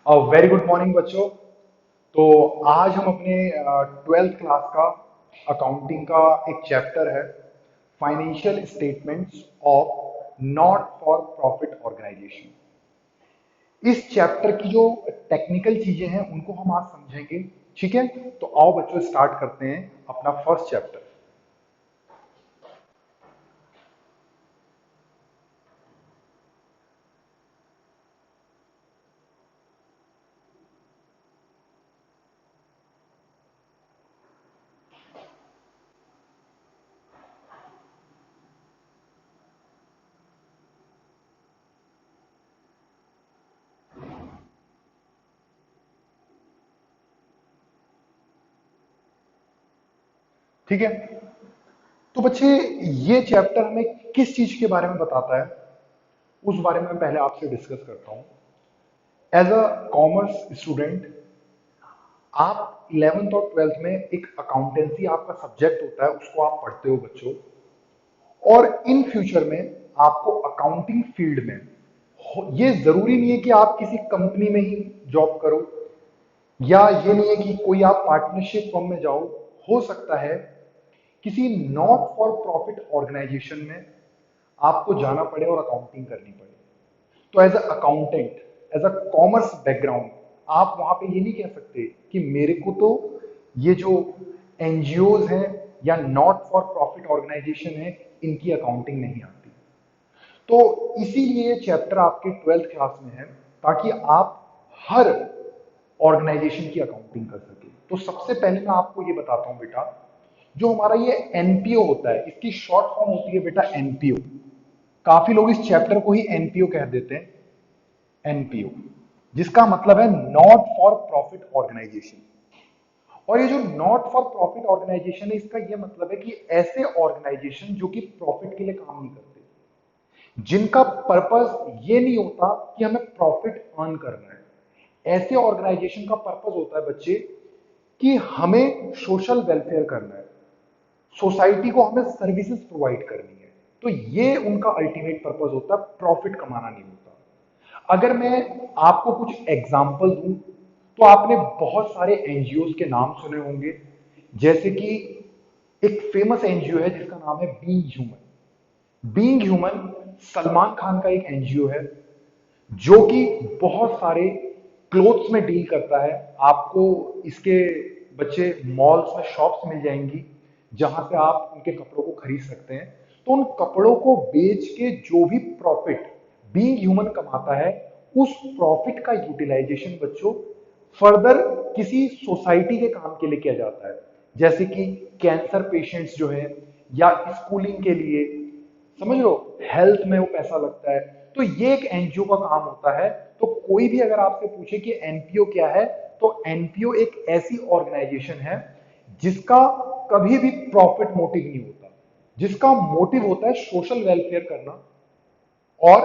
Very good morning बच्चों। तो आज हम अपने 12th क्लास का अकाउंटिंग का एक चैप्टर है, financial statements of not for profit organisation. इस चैप्टर की जो टेक्निकल चीजें हैं उनको हम आज समझेंगे। ठीक है, तो आओ बच्चों स्टार्ट करते हैं अपना फर्स्ट चैप्टर। ठीक है, तो बच्चे ये चैप्टर हमें किस चीज के बारे में बताता है उस बारे में मैं पहले आपसे डिस्कस करता हूं। एज अ कॉमर्स स्टूडेंट, आप 11th और 12th में एक अकाउंटेंसी आपका सब्जेक्ट होता है, उसको आप पढ़ते हो बच्चों। और इन फ्यूचर में आपको अकाउंटिंग फील्ड में ये जरूरी नहीं है कि आप किसी कंपनी में ही जॉब करो, या ये नहीं है कि कोई आप पार्टनरशिप फर्म में जाओ। हो सकता है किसी नॉट फॉर प्रॉफिट ऑर्गेनाइजेशन में आपको जाना पड़े और अकाउंटिंग करनी पड़े। तो as a accountant, as a commerce background, आप वहां पे ये नहीं कह सकते कि मेरे को तो ये जो एनजीओज हैं या नॉट फॉर प्रॉफिट ऑर्गेनाइजेशन है इनकी अकाउंटिंग नहीं आती। तो इसीलिए ये चैप्टर आपके 12th क्लास में है, ताकि आप हर ऑर्गेनाइजेशन की अकाउंटिंग कर सके। तो सबसे पहले मैं आपको ये बताता हूं बेटा, जो हमारा ये एनपीओ होता है इसकी शॉर्ट फॉर्म होती है बेटा एनपीओ। काफी लोग इस चैप्टर को ही एनपीओ कह देते हैं, एनपीओ जिसका मतलब है नॉट फॉर प्रॉफिट ऑर्गेनाइजेशन। और ये जो नॉट फॉर प्रॉफिट ऑर्गेनाइजेशन है, इसका ये मतलब है कि ऐसे ऑर्गेनाइजेशन जो कि प्रॉफिट के लिए काम नहीं करते, जिनका पर्पस ये नहीं होता कि हमें प्रॉफिट अर्न करना है। ऐसे ऑर्गेनाइजेशन का पर्पस होता है बच्चे कि हमें सोशल वेलफेयर करना है, सोसाइटी को हमें सर्विसेज प्रोवाइड करनी है। तो ये उनका अल्टीमेट पर्पस होता है, प्रॉफिट कमाना नहीं होता। अगर मैं आपको कुछ एग्जांपल दूं, तो आपने बहुत सारे एनजीओ के नाम सुने होंगे। जैसे कि एक फेमस एनजीओ है जिसका नाम है being human. Being human Salman Khan का एक एनजीओ है, जो कि बहुत सारे क्लोथ्स में डील करता है। आपको इसके बच्चे मॉल्स में शॉप्स मिल जाएंगी जहां से आप उनके कपड़ों को खरीद सकते हैं। तो उन कपड़ों को बेच के जो भी प्रॉफिट बीइंग ह्यूमन कमाता है, उस प्रॉफिट का यूटिलाइजेशन बच्चों फर्दर किसी सोसाइटी के काम के लिए किया जाता है। जैसे कि कैंसर पेशेंट्स जो है, या स्कूलिंग के लिए, समझ लो हेल्थ में वो पैसा लगता है। तो ये एक एनजीओ का काम होता है। तो कोई भी अगर आपसे पूछे कि एनपीओ क्या है, तो एनपीओ एक ऐसी ऑर्गेनाइजेशन है जिसका कभी भी प्रॉफिट मोटिव नहीं होता, जिसका मोटिव होता है सोशल वेलफेयर करना और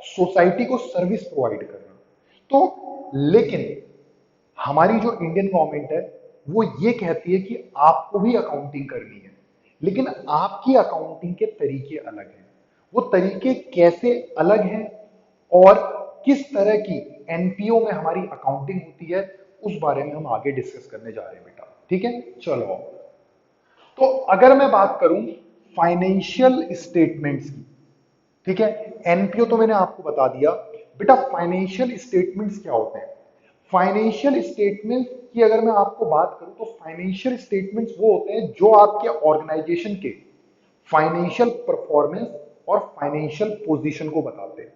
सोसाइटी को सर्विस प्रोवाइड करना। तो लेकिन हमारी जो इंडियन गवर्नमेंट है वो ये कहती है कि आपको भी अकाउंटिंग करनी है, लेकिन आपकी अकाउंटिंग के तरीके अलग हैं। वो तरीके कैसे अलग हैं और किस तरह की एनपीओ में हमारी अकाउंटिंग होती है, उस बारे में हम आगे डिस्कस करने जा रहे हैं बेटा। ठीक है, चलो। तो अगर मैं बात करूं फाइनेंशियल स्टेटमेंट्स की, ठीक है, एनपीओ तो मैंने आपको बता दिया बेटा। फाइनेंशियल स्टेटमेंट्स क्या होते हैं? फाइनेंशियल स्टेटमेंट्स की अगर मैं आपको बात करूं, तो फाइनेंशियल स्टेटमेंट्स वो होते हैं जो आपके ऑर्गेनाइजेशन के फाइनेंशियल परफॉर्मेंस और फाइनेंशियल पोजीशन को बताते हैं।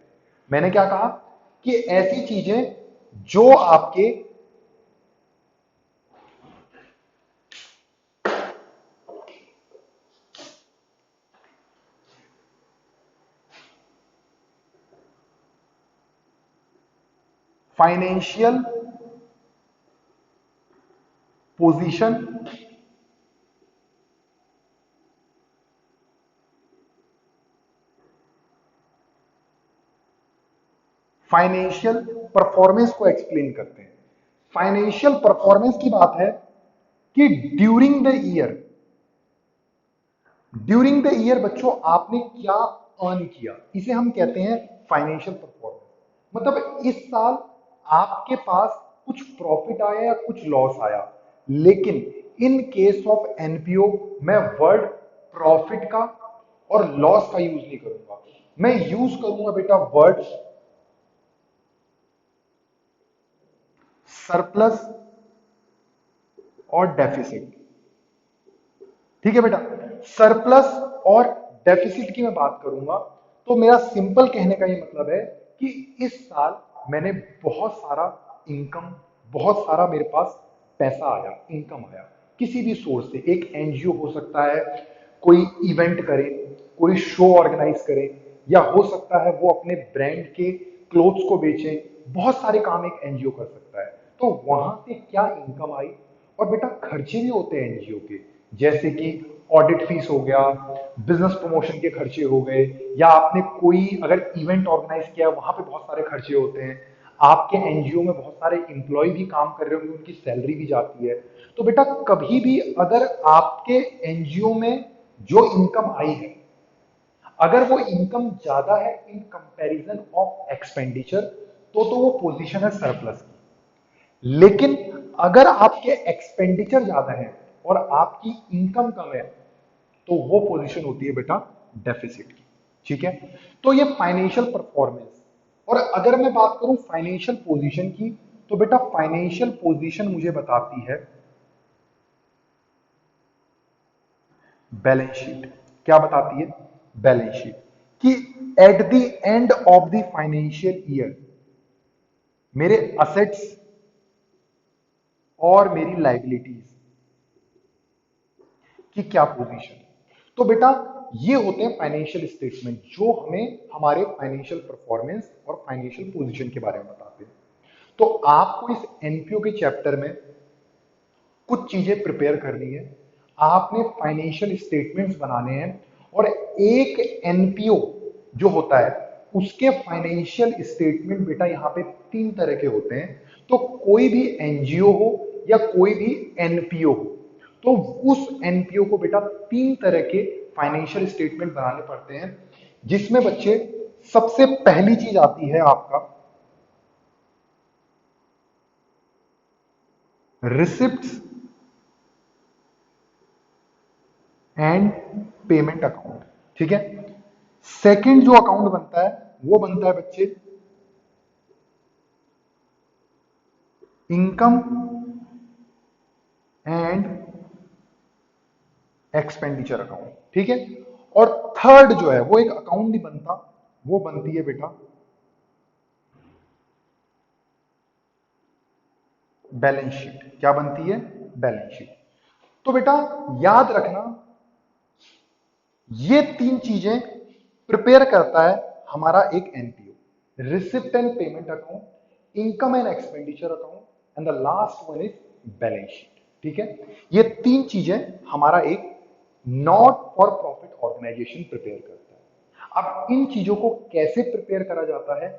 मैंने क्या कहा कि ऐसी चीजें जो आपके फाइनेंशियल पोजीशन, फाइनेंशियल परफॉर्मेंस को एक्सप्लेन करते हैं। फाइनेंशियल परफॉर्मेंस की बात है कि during the year, during the year बच्चों आपने क्या अर्न किया, इसे हम कहते हैं फाइनेंशियल परफॉर्मेंस। मतलब इस साल आपके पास कुछ प्रॉफिट आया या कुछ लॉस आया, लेकिन इन केस ऑफ एनपीओ मैं वर्ड प्रॉफिट का और लॉस का यूज नहीं करूंगा, मैं यूज करूंगा बेटा वर्ड सरप्लस और डेफिसिट। ठीक है बेटा, सरप्लस और डेफिसिट की मैं बात करूंगा तो मेरा सिंपल कहने का ये मतलब है कि इस साल मैंने बहुत सारा इनकम, बहुत सारा मेरे पास पैसा आया, इनकम आया किसी भी सोर्स से। एक एनजीओ हो सकता है, कोई इवेंट करे, कोई शो ऑर्गेनाइज करे, या हो सकता है वो अपने ब्रांड के क्लोथ्स को बेचे, बहुत सारे काम एक एनजीओ कर सकता है। तो वहां से क्या इनकम आई, और बेटा खर्चे भी होते हैं एनजीओ के, जैसे कि ऑडिट फीस हो गया, बिजनेस प्रमोशन के खर्चे हो गए, या आपने कोई अगर इवेंट ऑर्गेनाइज किया वहां पे बहुत सारे खर्चे होते हैं, आपके एनजीओ में बहुत सारे इंप्लॉय भी काम कर रहे होंगे, उनकी सैलरी भी जाती है। तो बेटा कभी भी अगर आपके एनजीओ में जो इनकम आई है, अगर वो इनकम ज्यादा है इन कंपैरिजन ऑफ एक्सपेंडिचर, तो वो पोजीशन है सरप्लस की। लेकिन अगर आपके एक्सपेंडिचर ज्यादा है और आपकी इनकम कम है, तो वो पोजीशन होती है बेटा डेफिसिट की। ठीक है, तो ये फाइनेंशियल परफॉर्मेंस। और अगर मैं बात करूं फाइनेंशियल पोजीशन की, तो बेटा फाइनेंशियल पोजीशन मुझे बताती है बैलेंस शीट। क्या बताती है? बैलेंस शीट, कि eight the end of the financial year मेरे असेट्स और मेरी लाइबिलिटीज की क्या पोजीशन है। तो बेटा ये होते हैं फाइनेंशियल स्टेटमेंट, जो हमें हमारे फाइनेंशियल परफॉर्मेंस और फाइनेंशियल पोजीशन के बारे में बताते हैं। तो आपको इस एनपीओ के चैप्टर में कुछ चीजें प्रिपेयर करनी है। आपने फाइनेंशियल स्टेटमेंट्स बनाने हैं, और एक एनपीओ जो होता है उसके फाइनेंशियल स्टेटमेंट बेटा यहां पे तीन तरह के होते हैं। तो कोई भी एनजीओ हो या कोई भी एनपीओ हो, तो उस एनपीओ को बेटा तीन तरह के फाइनेंशियल स्टेटमेंट बनाने पड़ते हैं, जिसमें बच्चे सबसे पहली चीज आती है आपका रिसिप्ट्स एंड पेमेंट अकाउंट। ठीक है, सेकंड जो अकाउंट बनता है वो बनता है बच्चे इनकम एंड एक्सपेंडिचर अकाउंट। ठीक है, और थर्ड जो है वो एक अकाउंट नहीं बनता, वो बनती है बेटा बैलेंस शीट। क्या बनती है? Balance sheet. तो बेटा याद रखना, ये तीन चीजें प्रिपेयर करता है हमारा एक NPO, receipt and payment account, income and expenditure account, and the last one is balance sheet. ठीक है, ये तीन चीजें हमारा एक not for profit organisation prepare करता है। अब इन चीजों को कैसे प्रिपेयर करा जाता है,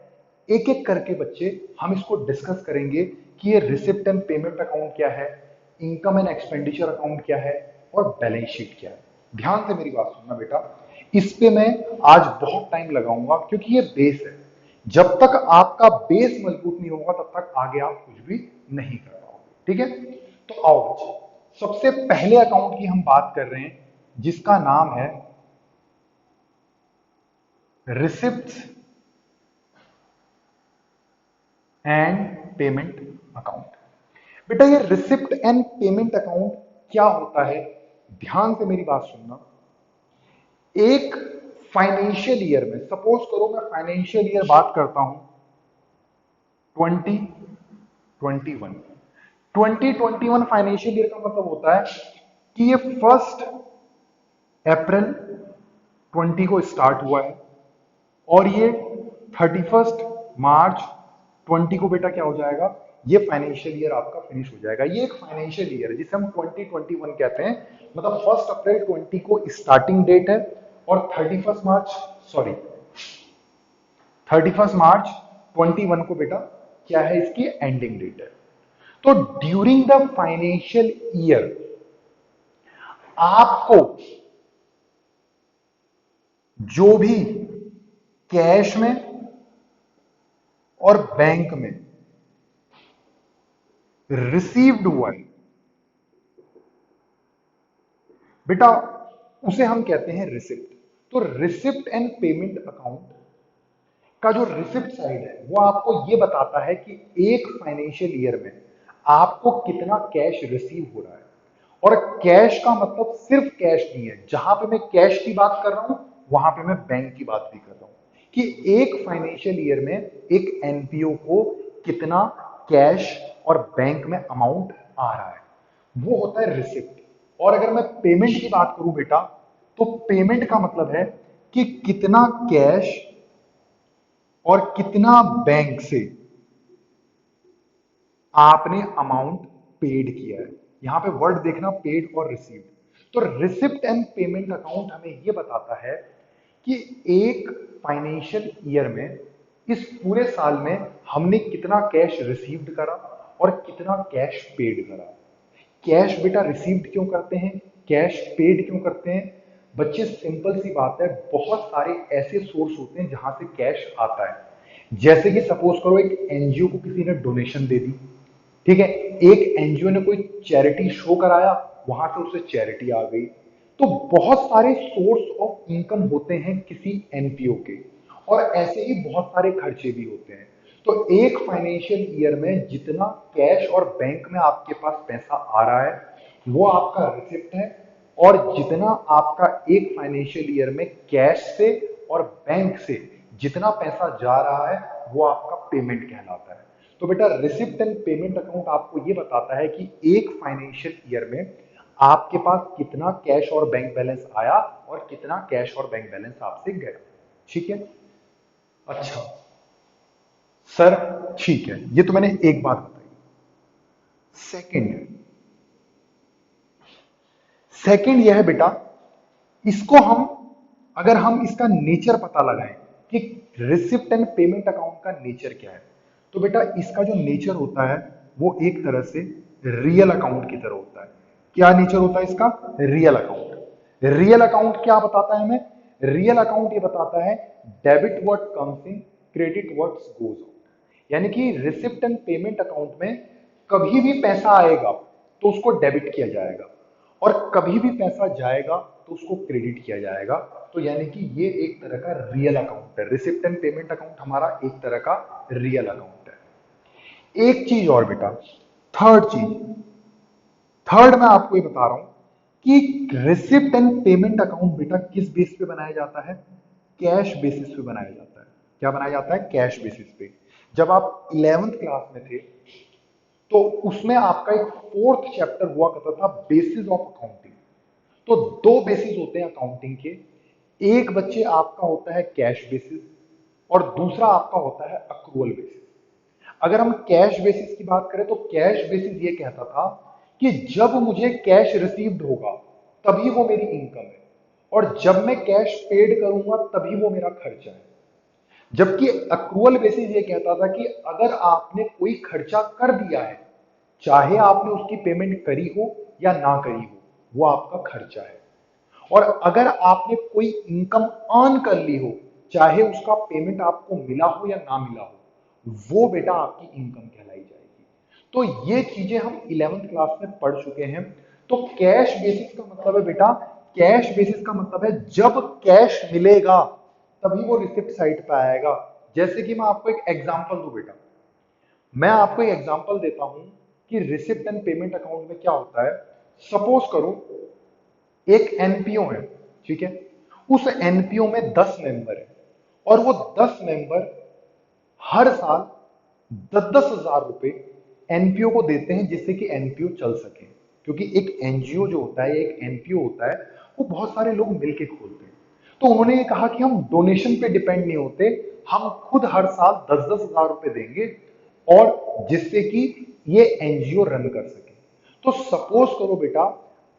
एक एक करके बच्चे हम इसको डिस्कस करेंगे कि ये रिसिप्ट एंड पेमेंट अकाउंट क्या है, इनकम एंड एक्सपेंडिचर अकाउंट क्या है, और बैलेंस शीट क्या है। ध्यान से मेरी बात सुनना बेटा, इस पे मैं आज बहुत टाइम लगाऊंगा, क्योंकि ये बेस है। जब तक आपका बेस मजबूत नहीं होगा तब तक आगे आप कुछ भी नहीं कर पाओगे। ठीक है, तो आओ बच्चे, सबसे पहले अकाउंट की हम बात कर रहे हैं, जिसका नाम है रिसिप्ट्स एंड पेमेंट अकाउंट। बेटा ये रिसिप्ट एंड पेमेंट अकाउंट क्या होता है, ध्यान से मेरी बात सुनना। एक फाइनेंशियल ईयर में, सपोज करो मैं फाइनेंशियल ईयर बात करता हूं 2021, 2021 फाइनेंशियल ईयर का मतलब होता है कि ये 1 अप्रैल 20 को स्टार्ट हुआ है, और ये 31 मार्च 20 को बेटा क्या हो जाएगा, ये फाइनेंशियल ईयर आपका फिनिश हो जाएगा। ये एक फाइनेंशियल ईयर है जिसे हम 2021 कहते हैं। मतलब 1 अप्रैल 20 को स्टार्टिंग डेट है, और 31 मार्च, सॉरी 31 मार्च 21 को बेटा क्या है, इसकी एंडिंग डेट है। तो ड्यूरिंग द फाइनेंशियल ईयर आपको जो भी कैश में और बैंक में रिसीव्ड हुआ है बेटा, उसे हम कहते हैं रिसिप्ट। तो रिसिप्ट एंड पेमेंट अकाउंट का जो रिसिप्ट साइड है वो आपको ये बताता है कि एक फाइनेंशियल ईयर में आपको कितना कैश रिसीव हो रहा है। और कैश का मतलब सिर्फ कैश नहीं है, जहां पे मैं कैश की बात कर रहा हूं वहां पे मैं बैंक की बात भी कर रहा हूं कि एक फाइनेंशियल ईयर में एक एनपीओ को कितना कैश और बैंक में अमाउंट आ रहा है, वो होता है रिसिप्ट। और अगर मैं पेमेंट की बात करूं बेटा, तो पेमेंट का मतलब है कि कितना कैश और कितना बैंक से आपने अमाउंट पेड किया है। यहां पे वर्ड देखना, पेड और रिसीव्ड। तो रिसिप्ट एंड पेमेंट अकाउंट हमें यह बताता है कि एक फाइनेंशियल ईयर में, इस पूरे साल में हमने कितना कैश रिसीव्ड करा और कितना कैश पेड करा। कैश बेटा रिसीव्ड क्यों करते हैं, कैश पेड क्यों करते हैं? बच्चे सिंपल सी बात है, बहुत सारे ऐसे सोर्स होते हैं जहां से कैश आता है। जैसे कि सपोज करो एक एनजीओ को किसी ने डोनेशन दे दी, ठीक है, एक एनजीओ ने कोई चैरिटी शो कराया, वहां से उसे चैरिटी आ गई। तो बहुत सारे सोर्स ऑफ इनकम होते हैं किसी एनपीओ के, और ऐसे ही बहुत सारे खर्चे भी होते हैं। तो एक फाइनेंशियल ईयर में जितना कैश और बैंक में आपके पास पैसा आ रहा है वो आपका रिसिप्ट है, और जितना आपका एक फाइनेंशियल ईयर में कैश से और बैंक से जितना पैसा जा रहा है वो आपका पेमेंट कहलाता है। तो बेटा रिसिप्ट एंड पेमेंट अकाउंट आपको ये बताता है कि एक फाइनेंशियल ईयर में आपके पास कितना कैश और बैंक बैलेंस आया और कितना कैश और बैंक बैलेंस आपसे गया। ठीक है, अच्छा सर, ठीक है, ये तो मैंने एक बात बताई। सेकंड सेकंड यह है बेटा, इसको हम, अगर हम इसका नेचर पता लगाएं कि रिसिप्ट एंड पेमेंट अकाउंट का नेचर क्या है, तो बेटा इसका जो नेचर होता है वो एक तरह से रियल अकाउंट की तरह होता है। क्या नेचर होता है इसका? Real account. रियल अकाउंट क्या बताता है हमें? रियल अकाउंट ये बताता है debit what comes in, credit what goes out. यानी कि रिसिप्ट एंड पेमेंट अकाउंट में कभी भी पैसा आएगा तो उसको डेबिट किया जाएगा, और कभी भी पैसा जाएगा तो उसको क्रेडिट किया जाएगा। तो यानी कि ये एक तरह का रियल अकाउंट है। रिसिप्ट एंड पेमेंट अकाउंट हमारा एक तरह का रियल अकाउंट है। एक चीज और बेटा, थर्ड चीज, थर्ड मैं आपको ये बता रहा हूं कि रिसिप्ट एंड पेमेंट अकाउंट बेटा किस बेस पे बनाया जाता है? कैश बेसिस पे बनाया जाता है। क्या बनाया जाता है? कैश बेसिस पे। जब आप 11th क्लास में थे तो उसमें आपका एक फोर्थ चैप्टर हुआ करता था, बेसिस ऑफ अकाउंटिंग। तो दो बेसिस होते हैं अकाउंटिंग के, एक बच्चे आपका होता है कैश बेसिस और दूसरा आपका होता है अक्रूवल बेसिस। अगर हम कैश बेसिस की बात करें तो कैश बेसिस ये कहता था कि जब मुझे कैश रिसीव्ड होगा तभी वो मेरी इनकम है, और जब मैं कैश पेड करूंगा तभी वो मेरा खर्चा है। जबकि अक्रूवल बेसिस ये कहता था कि अगर आपने कोई खर्चा कर दिया है, चाहे आपने उसकी पेमेंट करी हो या ना करी हो, वो आपका खर्चा है। और अगर आपने कोई इनकम अर्न कर ली हो, चाहे उसका पेमेंट आपको मिला हो या ना मिला हो, वो बेटा आपकी इनकम कहलाई जाएगी। तो ये चीजें हम 11th क्लास में पढ़ चुके हैं। तो कैश बेसिस का मतलब है बेटा, कैश बेसिस का मतलब है जब कैश मिलेगा तभी वो रिसिप्ट साइड पे आएगा। जैसे कि मैं आपको एक एग्जांपल दूं बेटा, मैं आपको एक एग्जांपल देता हूं कि रिसिप्ट एंड पेमेंट अकाउंट में क्या होता है। सपोज करो एक एनपीओ है, ठीक है, उस एनपीओ में 10 मेंबर है, और वो 10 मेंबर हर साल 10-10 हजार रुपए एनपीओ को देते हैं जिससे कि एनपीओ चल सके। क्योंकि एक एनजीओ जो होता है, एक एनपीओ होता है, वो बहुत सारे लोग मिलके खोलते हैं। तो उन्होंने ये कहा कि हम डोनेशन पे डिपेंड नहीं होते, हम खुद हर साल 10-10 हजार रुपए देंगे, और जिससे कि ये एनजीओ रन कर सके। तो सपोज करो बेटा,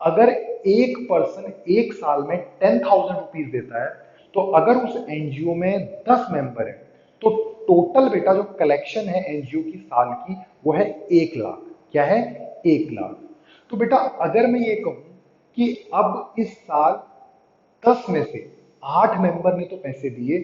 अगर एक पर्सन एक साल में 10,000 रुपीज देता है, तो अगर उस एनजीओ में 10 मेंबर है, तो टोटल बेटा जो कलेक्शन है एनजीओ की साल की, वो है 1 लाख। क्या है? 1 लाख। तो बेटा अगर मैं ये कहूं कि अब इस साल 10 में से 8 मेंबर ने तो पैसे दिए,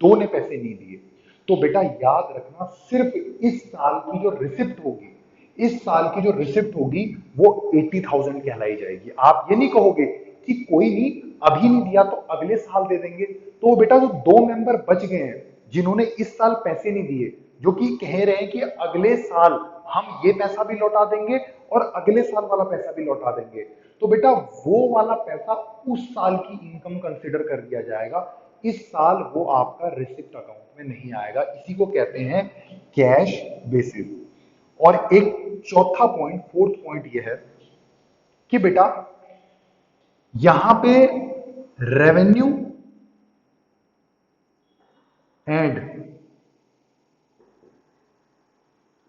2 ने पैसे नहीं दिए, तो बेटा याद रखना सिर्फ इस साल की जो रिसिप्ट होगी, इस साल की जो रिसिप्ट होगी वो 80,000 कहलाई जाएगी। आप ये नहीं कहोगे कि कोई नहीं, अभी नहीं दिया तो अगले साल दे देंगे। तो बेटा जो दो मेंबर बच गए हैं जिन्होंने इस साल पैसे नहीं दिए, जो कि कह रहे हैं कि अगले साल हम ये पैसा भी लौटा देंगे और अगले साल वाला पैसा भी लौटा देंगे, तो बेटा वो वाला पैसा उस साल की इनकम कंसिडर कर दिया जाएगा। इस साल वो आपका रिसिप्ट अकाउंट में नहीं आएगा। इसी को कहते हैं कैश बेसिस। और एक चौथा पॉइंट, फोर्थ पॉइंट ये है कि बेटा यहां पे revenue and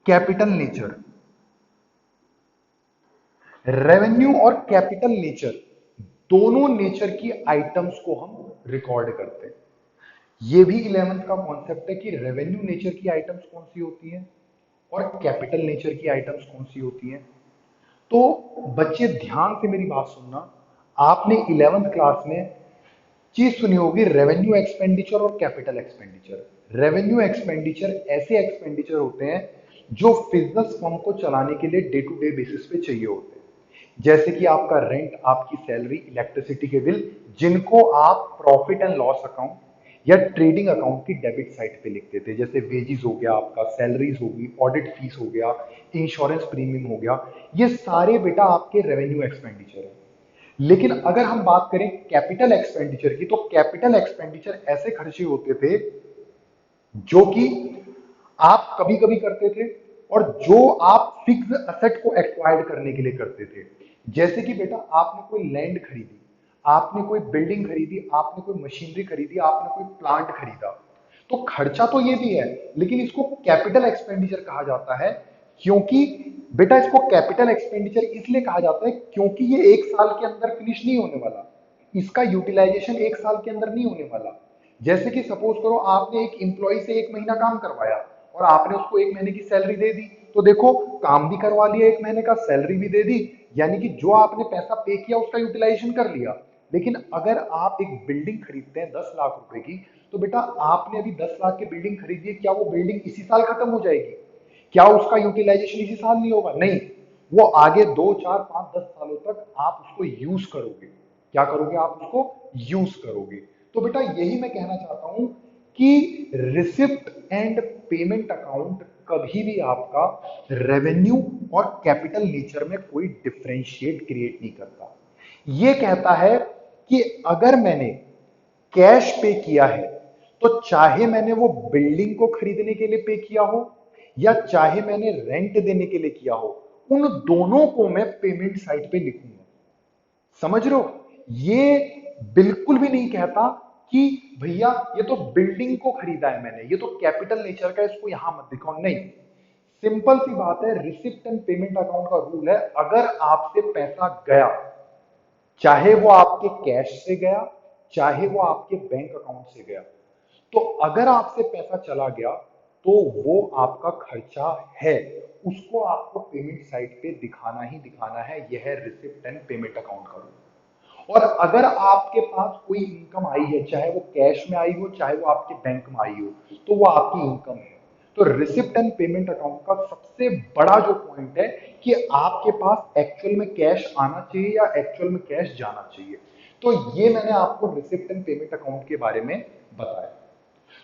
capital nature, revenue और कैपिटल नेचर दोनों नेचर की आइटम्स को हम रिकॉर्ड करते हैं। ये भी 11th का कॉन्सेप्ट है कि रेवेन्यू नेचर की आइटम्स कौन सी होती हैं और कैपिटल नेचर की आइटम्स कौन सी होती हैं। तो बच्चे ध्यान से मेरी बात सुनना, आपने 11th क्लास में चीज सुनी होगी रेवेन्यू एक्सपेंडिचर और कैपिटल एक्सपेंडिचर। रेवेन्यू एक्सपेंडिचर ऐसे एक्सपेंडिचर होते हैं जो बिजनेस फर्म को चलाने के लिए डे टू डे बेसिस पे चाहिए होते हैं, जैसे कि आपका रेंट, आपकी सैलरी, इलेक्ट्रिसिटी के बिल, जिनको आप प्रॉफिट एंड लॉस अकाउंट या ट्रेडिंग अकाउंट की डेबिट साइड पे लिखते थे। जैसे वेजिस हो गया, आपका सैलरीज होगी, ऑडिट फीस हो गया, इंश्योरेंस प्रीमियम हो गया, ये सारे बेटा आपके रेवेन्यू एक्सपेंडिचर है। लेकिन अगर हम बात करें कैपिटल एक्सपेंडिचर की, तो कैपिटल एक्सपेंडिचर ऐसे खर्चे होते थे जो कि आप कभी कभी करते थे और जो आप फिक्स असेट को एक्वायर्ड करने के लिए करते थे। जैसे कि बेटा आपने कोई लैंड खरीदी, आपने कोई बिल्डिंग खरीदी, आपने कोई मशीनरी खरीदी, आपने कोई प्लांट खरीदा, तो खर्चा तो ये भी है, लेकिन इसको कैपिटल एक्सपेंडिचर कहा जाता है। क्योंकि बेटा इसको कैपिटल एक्सपेंडिचर इसलिए कहा जाता है क्योंकि ये एक साल के अंदर फिनिश नहीं होने वाला, इसका यूटिलाइजेशन एक साल के अंदर नहीं होने वाला। जैसे कि सपोज करो आपने एक इंप्लॉय से एक महीना काम करवाया और आपने उसको एक महीने की सैलरी दे दी, तो देखो काम भी करवा लिया एक महीने का, सैलरी भी दे दी, यानी कि जो आपने पैसा पे किया उसका यूटिलाइजेशन कर लिया। लेकिन अगर आप एक बिल्डिंग खरीदते हैं 10 लाख रुपए की, तो बेटा आपने अभी 10 लाख की बिल्डिंग खरीदी है, क्या वो बिल्डिंग इसी साल खत्म हो जाएगी? क्या उसका यूटिलाइजेशन इसी साल नहीं होगा? नहीं, वो आगे 2 4 5 10 सालों तक आप उसको यूज करोगे। क्या करोगे? आप उसको यूज करोगे। तो बेटा यही मैं कहना चाहता हूं कि रिसिप्ट एंड पेमेंट अकाउंट कभी भी आपका रेवेन्यू और कैपिटल नेचर में कोई डिफरेंशिएट क्रिएट नहीं करता। ये कहता है कि अगर मैंने कैश पे किया है, तो चाहे मैंने वो बिल्डिंग को खरीदने के लिए पे किया हो या चाहे मैंने रेंट देने के लिए किया हो, उन दोनों को मैं पेमेंट साइड पे लिखूंगा। समझ रहे हो? ये बिल्कुल भी नहीं कहता कि भैया ये तो बिल्डिंग को खरीदा है मैंने, ये तो कैपिटल नेचर का, इसको यहां मत दिखाओ। नहीं, सिंपल सी बात है, रिसिप्ट एंड पेमेंट अकाउंट का रूल है, अगर आपसे पैसा गया, चाहे वो आपके कैश से गया, चाहे वो आपके बैंक अकाउंट से गया, तो अगर आपसे पैसा चला गया तो वो आपका खर्चा है, उसको आपको पेमेंट साइड पे दिखाना ही दिखाना है। यह है रिसिप्ट एंड पेमेंट अकाउंट का रूल। और अगर आपके पास कोई इनकम आई है, चाहे वो कैश में आई हो, चाहे वो आपके बैंक में आई हो, तो वो आपकी इनकम है। तो रिसिप्ट एंड पेमेंट अकाउंट का सबसे बड़ा जो पॉइंट है कि आपके पास एक्चुअल में कैश आना चाहिए या एक्चुअल में कैश जाना चाहिए। तो ये मैंने आपको रिसिप्ट एंड पेमेंट अकाउंट के बारे में बताया।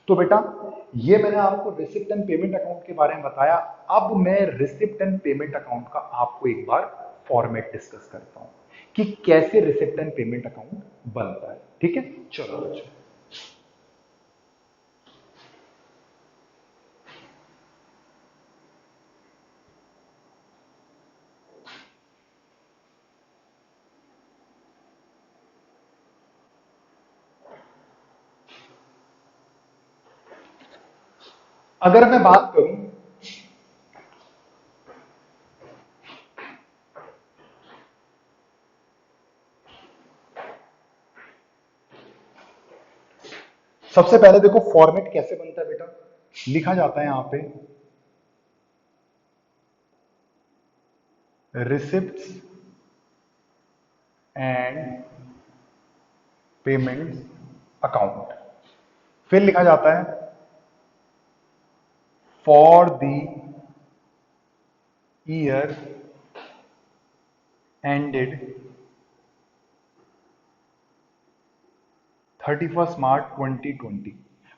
तो बेटा ये मैंने आपको रिसिप्ट एंड पेमेंट अकाउंट के बारे में बताया। अब मैं रिसिप्ट एंड पेमेंट अकाउंट का आपको एक बार फॉर्मेट डिस्कस करता हूं कि कैसे रिसिप्ट एंड पेमेंट अकाउंट बनता है। ठीक है, चलो बच्चों। अगर मैं बात करूं, सबसे पहले देखो फॉर्मेट कैसे बनता है बेटा। लिखा जाता है यहां पे रिसिप्ट्स एंड पेमेंट अकाउंट, फिर लिखा जाता है फॉर द ईयर एंडेड 31 मार्च 2020।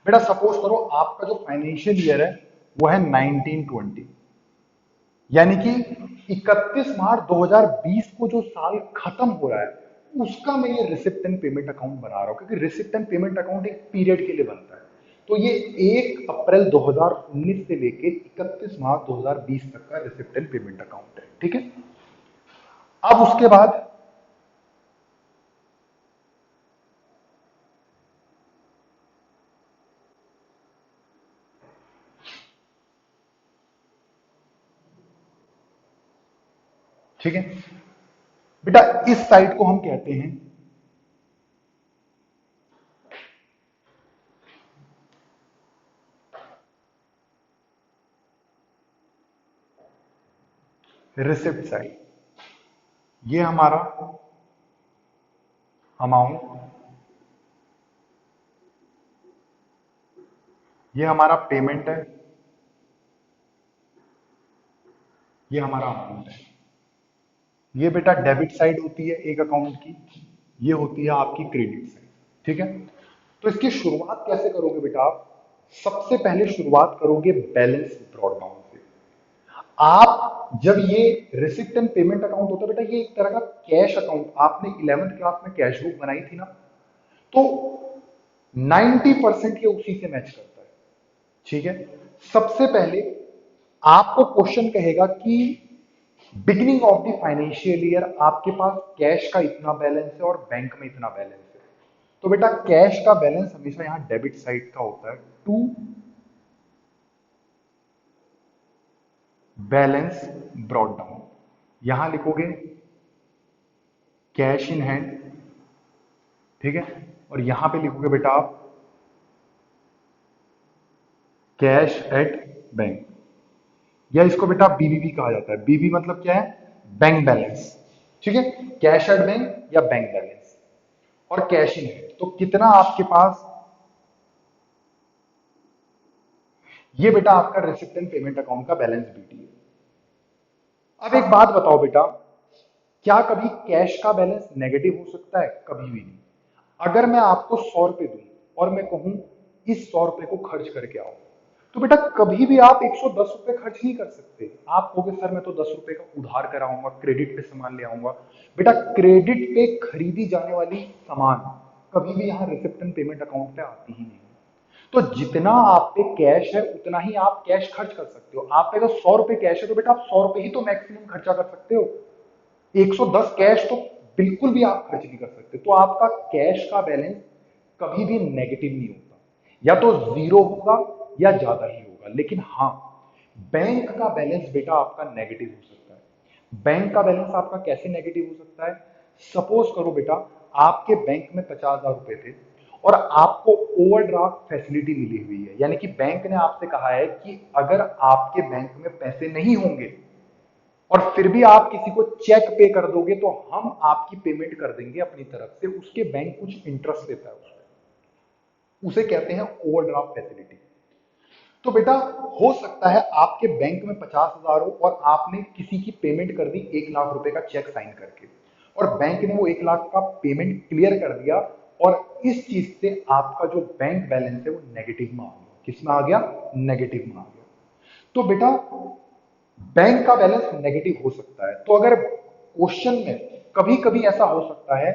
बेटा सपोज करो आपका जो फाइनेंशियल ईयर है वो है 1920, यानी कि 31 मार्च 2020 को जो साल खत्म हो रहा है उसका मैं ये रिसिप्ट एंड पेमेंट अकाउंट बना रहा हूं, क्योंकि रिसिप्ट एंड पेमेंट अकाउंट एक पीरियड के लिए बनता है। तो ये 1 अप्रैल 2019 से लेके 31 मार्च 2020 तक का रिसिप्ट एंड पेमेंट अकाउंट है। ठीक है, अब उसके बाद ठीक है बेटा, इस साइड को हम कहते हैं रिसिप्ट साइड। ये हमारा अमाउंट, ये हमारा पेमेंट है, ये हमारा अमाउंट है। ये बेटा डेबिट साइड होती है एक अकाउंट की, ये होती है आपकी क्रेडिट साइड। ठीक है, तो इसकी शुरुआत कैसे करोगे बेटा आप? सबसे पहले शुरुआत करोगे बैलेंस ब्रॉट डाउन से। आप जब ये रिसिप्ट एंड पेमेंट अकाउंट होता है बेटा, ये एक तरह का कैश अकाउंट, आपने 11th क्लास में कैश बुक बनाई थी ना, तो 90% ये उसी से मैच करता है। ठीक है, सबसे पहले आपको क्वेश्चन कहेगा कि beginning of the financial year आपके पास कैश का इतना बैलेंस है और बैंक में इतना बैलेंस है। तो बेटा कैश का बैलेंस हमेशा यहां डेबिट साइड का होता है, टू बैलेंस ब्रॉट डाउन। यहां लिखोगे कैश इन हैंड, ठीक है, और यहां पे लिखोगे बेटा आप कैश एट बैंक, या इसको बेटा बीबीबी कहा जाता है। बीबी मतलब क्या है? Bank balance. ठीक है, कैश एट बैंक या बैंक बैलेंस, और कैश इन हैंड। तो कितना आपके पास, ये बेटा आपका रिसिप्ट एंड पेमेंट अकाउंट का बैलेंस बीटी है। अब एक बात बताओ बेटा, क्या कभी कैश का बैलेंस नेगेटिव हो सकता है? कभी भी नहीं। अगर मैं आपको 100 रुपए दूं और मैं कहूं इस 100 रुपए को खर्च करके आओ, तो बेटा कभी भी आप 110 रुपए खर्च नहीं कर सकते। आप कहोगे सर मैं तो 10 रुपए का उधार कराऊंगा, क्रेडिट पे सामान ले आऊंगा। बेटा क्रेडिट पे खरीदी जाने वाली सामान कभी भी यहां रिसिप्ट एंड पेमेंट अकाउंट पे आती ही नहीं। तो जितना आप पे कैश है उतना ही आप कैश खर्च कर सकते हो। आप पे अगर 100 रुपए कैश है तो बेटा आप 100 रुपए ही तो मैक्सिमम खर्चा कर सकते हो। 110 कैश तो बिल्कुल भी आप खर्च नहीं कर सकते। तो आपका कैश का बैलेंस कभी भी नेगेटिव नहीं होता, या तो जीरो होगा या ज्यादा ही होगा। लेकिन हाँ, बैंक का बैलेंस बेटा आपका नेगेटिव हो सकता है। बैंक का बैलेंस आपका कैसे नेगेटिव हो सकता है? सपोज करो बेटा आपके बैंक में 50,000 रुपए थे और आपको ओवरड्राफ्ट फैसिलिटी मिली हुई है, यानी कि बैंक ने आपसे कहा है कि अगर आपके बैंक में पैसे नहीं होंगे और फिर भी आप किसी को चेक पे कर दोगे तो हम आपकी पेमेंट कर देंगे अपनी तरफ से। उसके बैंक कुछ इंटरेस्ट लेता है उसमें, उसे कहते हैं ओवरड्राफ्ट फैसिलिटी। तो बेटा हो सकता है आपके बैंक में 50,000 हो और आपने किसी की पेमेंट कर दी 1 लाख रुपए का चेक साइन करके, और बैंक ने वो 1 लाख का पेमेंट क्लियर कर दिया, और इस चीज से आपका जो बैंक बैलेंस है वो नेगेटिव में आ गया। किसमें आ गया? नेगेटिव में आ गया। तो बेटा बैंक का बैलेंस नेगेटिव हो सकता है। तो अगर क्वेश्चन में कभी कभी ऐसा हो सकता है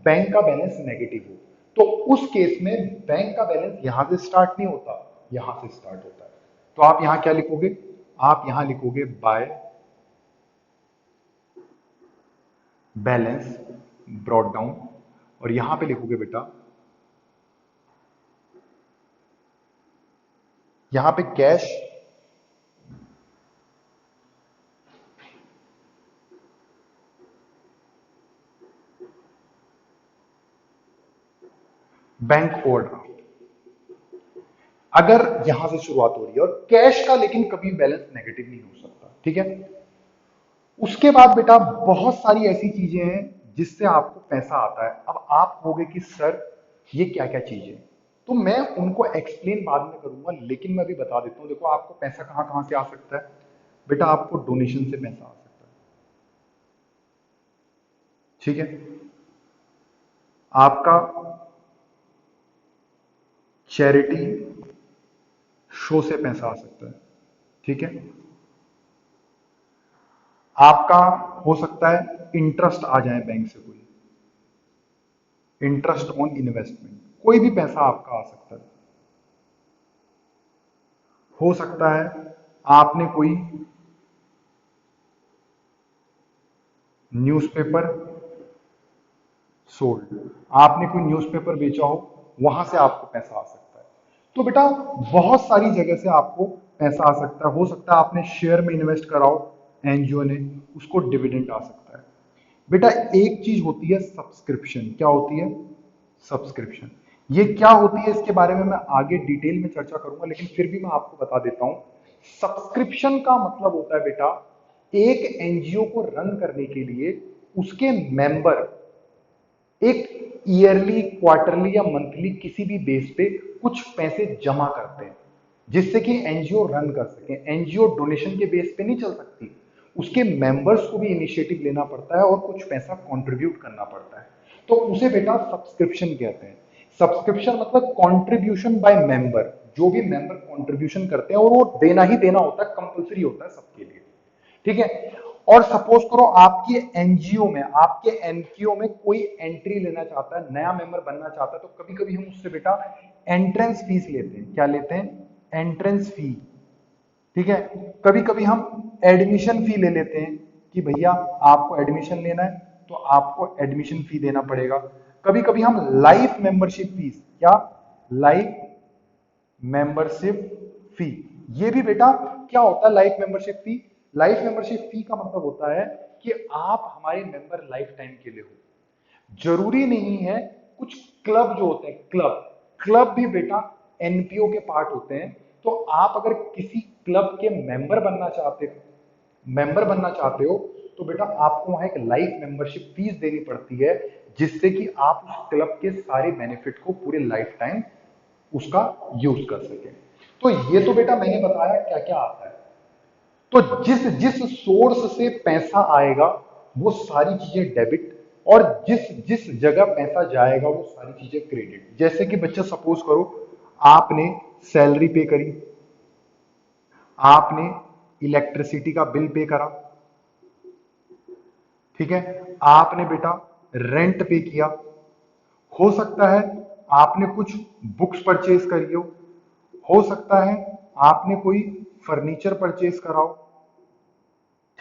बैंक का बैलेंस नेगेटिव हो, तो उस केस में बैंक का बैलेंस यहां से स्टार्ट नहीं होता, यहां से स्टार्ट होता है। तो आप यहां क्या लिखोगे? आप यहां लिखोगे बाय बैलेंस ब्रॉट डाउन, और यहां पे लिखोगे बेटा, यहां पे कैश बैंक ओवरड्राफ्ट। अगर यहां से शुरुआत हो रही है, और कैश का लेकिन कभी बैलेंस नेगेटिव नहीं हो सकता। ठीक है, उसके बाद बेटा बहुत सारी ऐसी चीजें हैं जिससे आपको पैसा आता है। अब आप कहोगे कि सर ये क्या क्या चीजें हैं, तो मैं उनको एक्सप्लेन बाद में करूंगा, लेकिन मैं अभी बता देता हूं। देखो आपको पैसा कहां कहां से आ सकता है। बेटा आपको डोनेशन से पैसा आ सकता है। ठीक है, आपका चैरिटी शो से पैसा आ सकता है। ठीक है, आपका हो सकता है इंटरेस्ट आ जाए बैंक से, कोई इंटरेस्ट ऑन इन्वेस्टमेंट, कोई भी पैसा आपका आ सकता है। हो सकता है आपने कोई न्यूज़पेपर सोल्ड, आपने कोई न्यूज़पेपर बेचा हो, वहां से आपको पैसा आ सकता है। तो बेटा बहुत सारी जगह से आपको पैसा आ सकता है। हो सकता है आपने शेयर में इन्वेस्ट करा हो एनजीओ ने, उसको डिविडेंड आ सकता है। बेटा एक चीज होती है सब्सक्रिप्शन। क्या होती है? सब्सक्रिप्शन। ये क्या होती है इसके बारे में मैं आगे डिटेल में चर्चा करूंगा, लेकिन फिर भी मैं आपको बता देता हूं। सब्सक्रिप्शन का मतलब होता है बेटा, एक एनजीओ को रन करने के लिए उसके मेंबर एक ईयरली, क्वार्टरली या मंथली किसी भी बेस पे कुछ पैसे जमा करते हैं, जिससे कि एनजीओ रन कर सके। एनजीओ डोनेशन के बेस पे नहीं चल सकती, उसके मेंबर्स को भी इनिशिएटिव लेना पड़ता है और कुछ पैसा कंट्रीब्यूट करना पड़ता है, तो उसे बेटा सब्सक्रिप्शन कहते हैं। सब्सक्रिप्शन मतलब कंट्रीब्यूशन बाय मेंबर, जो भी मेंबर कंट्रीब्यूशन करते हैं और वो देना ही देना होता है, कंपलसरी होता है सबके लिए। ठीक है, और सपोज करो आपकी एनजीओ में, आपके एनपीओ में कोई एंट्री लेना चाहता है, नया मेंबर बनना चाहता है, तो कभी कभी हम उससे बेटा एंट्रेंस फीस लेते हैं। क्या लेते हैं? Entrance fee. ठीक है, कभी कभी हम एडमिशन फी ले लेते हैं कि भैया आपको एडमिशन लेना है तो आपको एडमिशन फी देना पड़ेगा। कभी कभी हम लाइफ मेंबरशिप फीस, क्या? Life membership fee. ये भी बेटा क्या होता है life membership fee? Life membership fee का मतलब होता है कि आप हमारे मेंबर लाइफ टाइम के लिए हो। जरूरी नहीं है, कुछ क्लब जो होते हैं, क्लब क्लब भी बेटा एनपीओ के पार्ट होते हैं। तो आप अगर किसी क्लब के मेंबर बनना चाहते हो तो बेटा आपको वहां एक लाइफ मेंबरशिप फीस देनी पड़ती है, जिससे कि आप उस क्लब के सारे बेनिफिट को पूरे लाइफ टाइम उसका यूज कर सके। तो ये तो बेटा मैंने बताया क्या क्या आता है। तो जिस जिस सोर्स से पैसा आएगा वो सारी चीजें डेबिट, और जिस जिस जगह पैसा जाएगा वो सारी चीजें क्रेडिट। जैसे कि बच्चा सपोज करो आपने सैलरी पे करी, आपने इलेक्ट्रिसिटी का बिल पे करा, ठीक है, आपने बेटा रेंट पे किया, हो सकता है आपने कुछ बुक्स परचेज करी हो सकता है आपने कोई फर्नीचर परचेज कराओ।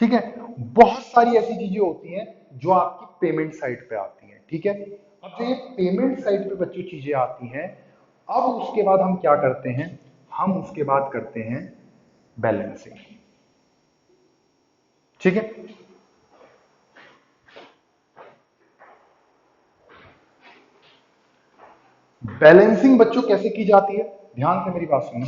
ठीक है, बहुत सारी ऐसी चीजें होती हैं जो आपकी पेमेंट साइड पे आती हैं। ठीक है, अब जो ये पेमेंट साइड पे बच्चों चीजें आती हैं, अब उसके बाद हम क्या करते हैं? हम उसके बाद करते हैं बैलेंसिंग। ठीक है, बैलेंसिंग बच्चों कैसे की जाती है? ध्यान से मेरी बात सुनो।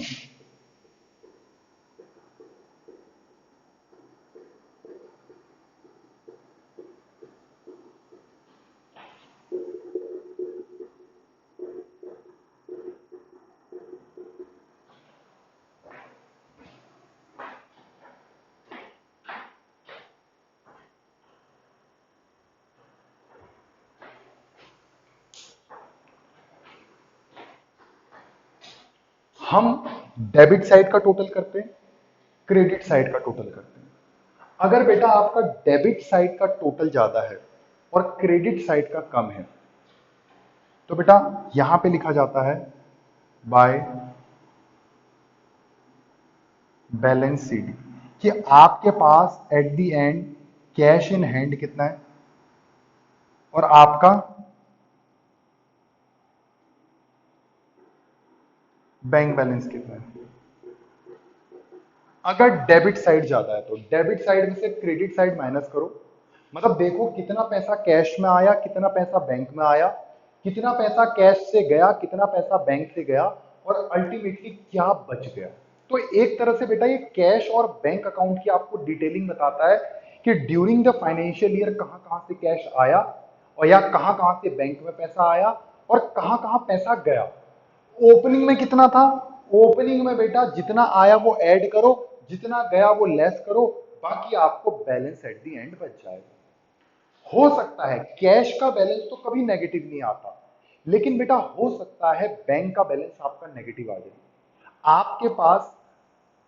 हम डेबिट साइड का टोटल करते हैं, क्रेडिट साइड का टोटल करते हैं। अगर बेटा आपका डेबिट साइड का टोटल ज्यादा है और क्रेडिट साइड का कम है, तो बेटा यहां पे लिखा जाता है बाय बैलेंस सीडी, कि आपके पास at the end cash in hand कितना है और आपका बैंक बैलेंस कितना है। अगर डेबिट साइड ज्यादा है तो डेबिट साइड में से क्रेडिट साइड माइनस करो, मतलब देखो कितना पैसा कैश में आया, कितना पैसा बैंक में आया, कितना पैसा कैश से गया, कितना पैसा बैंक से गया, और अल्टीमेटली क्या बच गया। तो एक तरह से बेटा ये कैश और बैंक अकाउंट की आपको डिटेलिंग बताता है कि ड्यूरिंग द फाइनेंशियल ईयर कहां कहां से कैश आया, और या कहां कहां से बैंक में पैसा आया और कहां कहां पैसा गया। ओपनिंग में कितना था? ओपनिंग में बेटा जितना आया वो ऐड करो, जितना गया वो लेस करो, बाकी आपको बैलेंस एट द एंड बच जाएगा। हो सकता है कैश का बैलेंस तो कभी नेगेटिव नहीं आता, लेकिन बेटा हो सकता है बैंक का बैलेंस आपका नेगेटिव आ जाए। आपके पास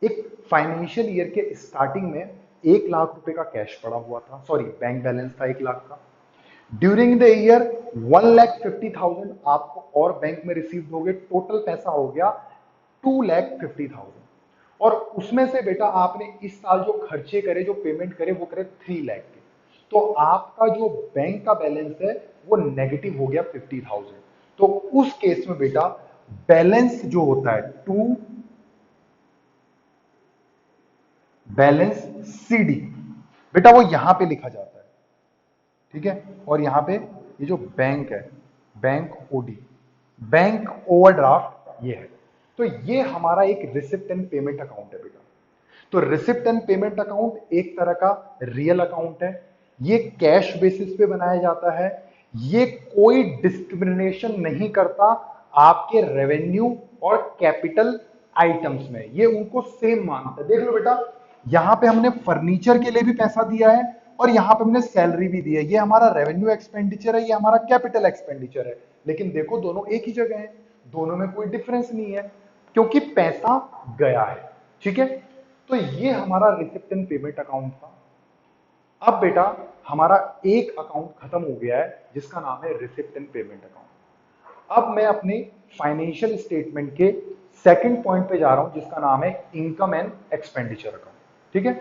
एक फाइनेंशियल ईयर के स्टार्टिंग में 1 लाख रुपए का कैश पड़ा हुआ था, सॉरी बैंक बैलेंस था 1 लाख का। ड्यूरिंग द ईयर 1,50,000 आपको और बैंक में रिसीव हो गए, टोटल पैसा हो गया 2,50,000। और उसमें से बेटा आपने इस साल जो खर्चे करे, जो पेमेंट करे, वो करे 3 लाख के। तो आपका जो बैंक का बैलेंस है वो नेगेटिव हो गया 50,000। तो उस केस में बेटा बैलेंस जो होता है टू बैलेंस सीडी, बेटा वो यहां पे लिखा जाता है, ठीक है। और यहां पे ये जो बैंक है, बैंक ओडी, बैंक ओवरड्राफ्ट, ये है। तो ये हमारा एक रिसिप्ट एंड पेमेंट अकाउंट है बेटा। तो रिसिप्ट एंड पेमेंट अकाउंट एक तरह का रियल अकाउंट है। ये कैश बेसिस पे बनाया जाता है। ये कोई डिस्क्रिमिनेशन नहीं करता आपके रेवेन्यू और कैपिटल आइटम्स में, ये उनको सेम मानता है। देख लो बेटा, यहां पे हमने फर्नीचर के लिए भी पैसा दिया है और यहां पे हमने सैलरी भी दी है। ये हमारा रेवेन्यू एक्सपेंडिचर है, ये हमारा कैपिटल एक्सपेंडिचर है। लेकिन देखो दोनों एक ही जगह है, दोनों में कोई डिफरेंस नहीं है, क्योंकि पैसा गया है, ठीक है। तो ये हमारा रिसिप्ट एंड पेमेंट अकाउंट था। अब बेटा हमारा एक अकाउंट खत्म हो गया है जिसका नाम है रिसिप्ट एंड पेमेंट अकाउंट। अब मैं अपने फाइनेंशियल स्टेटमेंट के सेकंड पॉइंट पे जा रहा हूं जिसका नाम है इनकम एंड एक्सपेंडिचर अकाउंट, ठीक है।